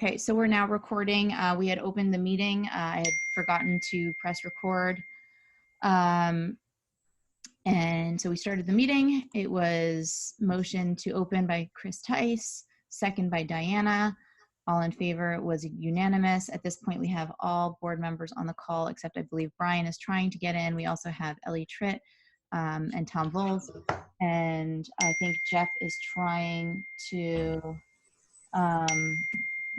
Okay, so we're now recording. We had opened the meeting. I had forgotten to press record. And so we started the meeting. It was motion to open by Chris Tice, second by Diana. All in favor. It was unanimous. At this point, we have all board members on the call, except I believe Brian is trying to get in. We also have Ellie Tritt and Tom Voles. And I think Jeff is trying to...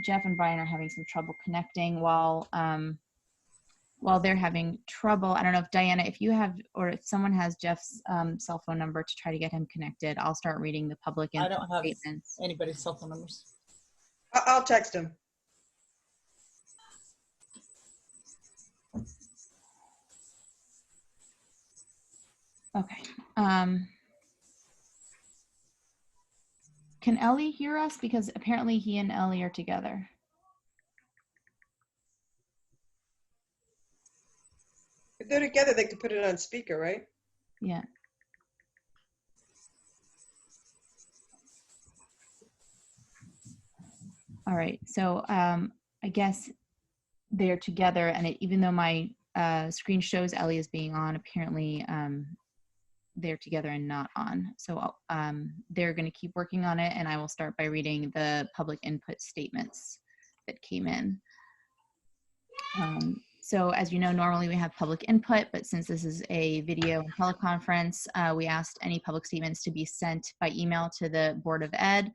Jeff and Brian are having some trouble connecting while they're having trouble. I don't know if Diana, if you have, or if someone has Jeff's cell phone number to try to get him connected, I'll start reading the public I don't have statements. anybody's cell phone numbers. I'll text him. Okay. Can Ellie hear us? Because apparently he and Ellie are together. If they're together, they could put it on speaker, right? Yeah. All right. So I guess they're together, and even though my screen shows Ellie as being on, apparently they're together and not on. So they're going to keep working on it, and I will start by reading the public input statements that came in. So as you know, normally we have public input, but since this is a video and teleconference, we asked any public statements to be sent by email to the Board of Ed.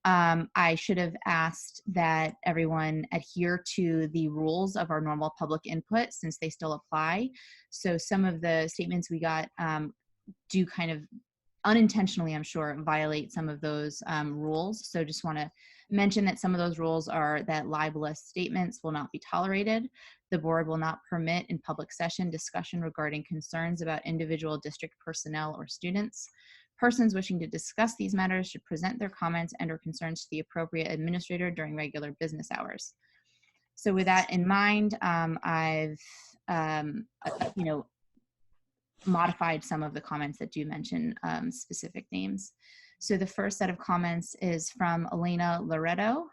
I should have asked that everyone adhere to the rules of our normal public input since they still apply. So some of the statements we got do kind of unintentionally, I'm sure, violate some of those rules. So just want to mention that some of those rules are that libelous statements will not be tolerated. The board will not permit in public session discussion regarding concerns about individual district personnel or students. Persons wishing to discuss these matters should present their comments and or concerns to the appropriate administrator during regular business hours. So with that in mind, I've modified some of the comments that do mention specific names. So the first set of comments is from Elena Loretto.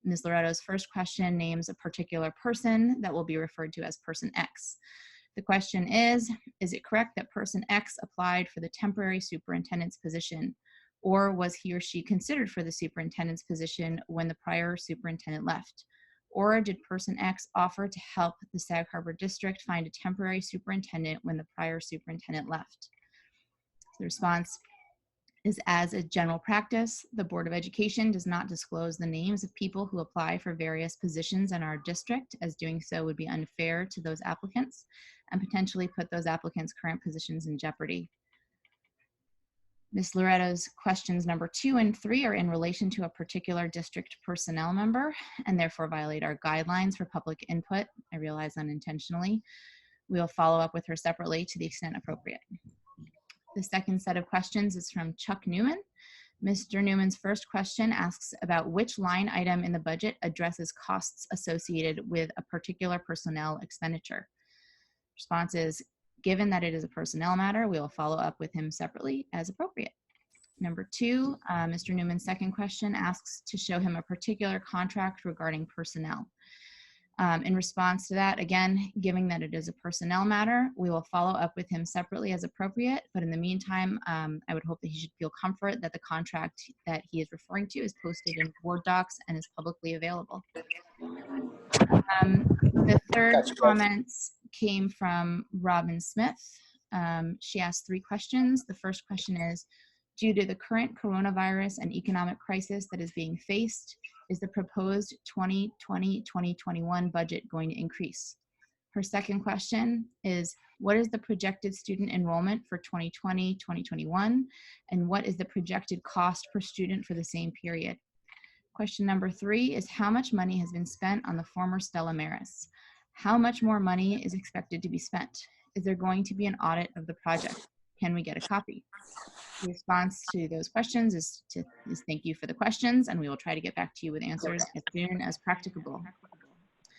Ms. Loretto's first question names a particular person that will be referred to as person X. The question is it correct that person X applied for the temporary superintendent's position, or was he or she considered for the superintendent's position when the prior superintendent left? Or did person X offer to help the Sag Harbor district find a temporary superintendent when the prior superintendent left? The response is, as a general practice, the Board of Education does not disclose the names of people who apply for various positions in our district, as doing so would be unfair to those applicants and potentially put those applicants' current positions in jeopardy. Ms. Loretto's questions number 2 and 3 are in relation to a particular district personnel member and therefore violate our guidelines for public input. I realize unintentionally. We will follow up with her separately to the extent appropriate. The second set of questions is from Chuck Newman. Mr. Newman's first question asks about which line item in the budget addresses costs associated with a particular personnel expenditure. Response is, given that it is a personnel matter, we will follow up with him separately as appropriate. Number 2, Mr. Newman's second question asks to show him a particular contract regarding personnel. In response to that, again, given that it is a personnel matter, we will follow up with him separately as appropriate. But in the meantime, I would hope that he should feel comfort that the contract that he is referring to is posted in Word docs and is publicly available. The third comments came from Robin Smith. She asked 3 questions. The first question is, due to the current coronavirus and economic crisis that is being faced, is the proposed 2020-2021 budget going to increase? Her second question is, what is the projected student enrollment for 2020-2021? And what is the projected cost per student for the same period? Question number 3 is, how much money has been spent on the former Stella Maris? How much more money is expected to be spent? Is there going to be an audit of the project? Can we get a copy? The response to those questions is thank you for the questions, and we will try to get back to you with answers as soon as practicable.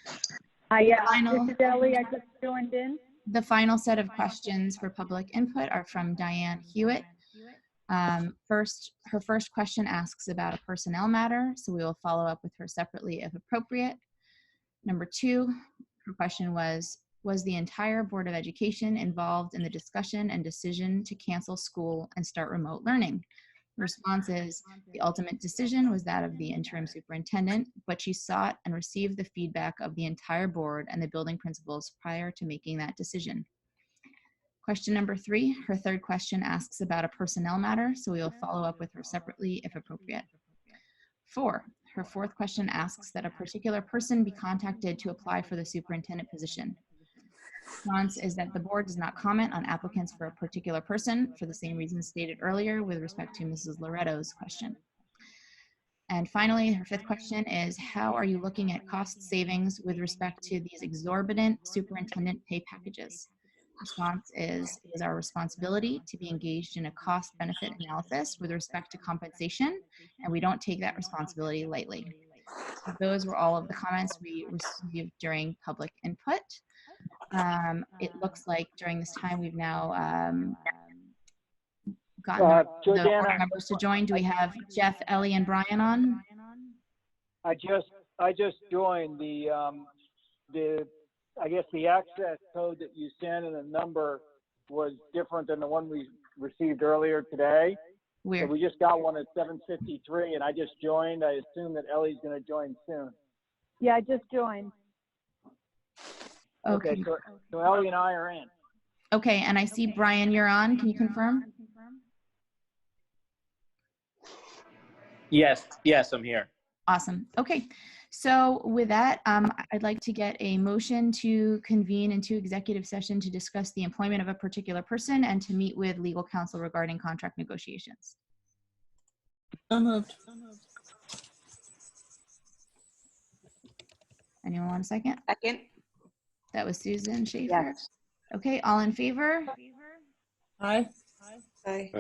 This is Ellie. I just joined in. The final set of questions for public input are from Diane Hewitt. Her first question asks about a personnel matter, so we will follow up with her separately if appropriate. Number 2, her question was the entire Board of Education involved in the discussion and decision to cancel school and start remote learning? The response is, the ultimate decision was that of the interim superintendent, but she sought and received the feedback of the entire board and the building principals prior to making that decision. Question number 3, her third question asks about a personnel matter, so we will follow up with her separately if appropriate. 4, her fourth question asks that a particular person be contacted to apply for the superintendent position. Response is that the board does not comment on applicants for a particular person for the same reasons stated earlier with respect to Mrs. Loretto's question. And finally, her fifth question is, how are you looking at cost savings with respect to these exorbitant superintendent pay packages? Response is, it is our responsibility to be engaged in a cost-benefit analysis with respect to compensation, and we don't take that responsibility lightly. Those were all of the comments we received during public input. It looks like during this time we've now gotten the board members to join. Do we have Jeff, Ellie, and Brian on? I just joined the I guess the access code that you sent and the number was different than the one we received earlier today. Weird. So we just got one at 7:53, and I just joined. I assume that Ellie's going to join soon. Yeah, I just joined. Okay. So Ellie and I are in. Okay, and I see Brian, you're on. Can you confirm? Yes, I'm here. Awesome. Okay. So with that, I'd like to get a motion to convene into executive session to discuss the employment of a particular person and to meet with legal counsel regarding contract negotiations. So moved. Anyone want a second? Second. That was Susan Schaefer. Yes. Okay, all in favor? Aye. Aye.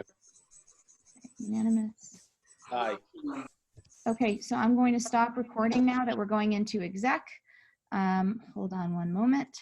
Unanimous. Aye. Okay, so I'm going to stop recording now that we're going into exec. Hold on one moment.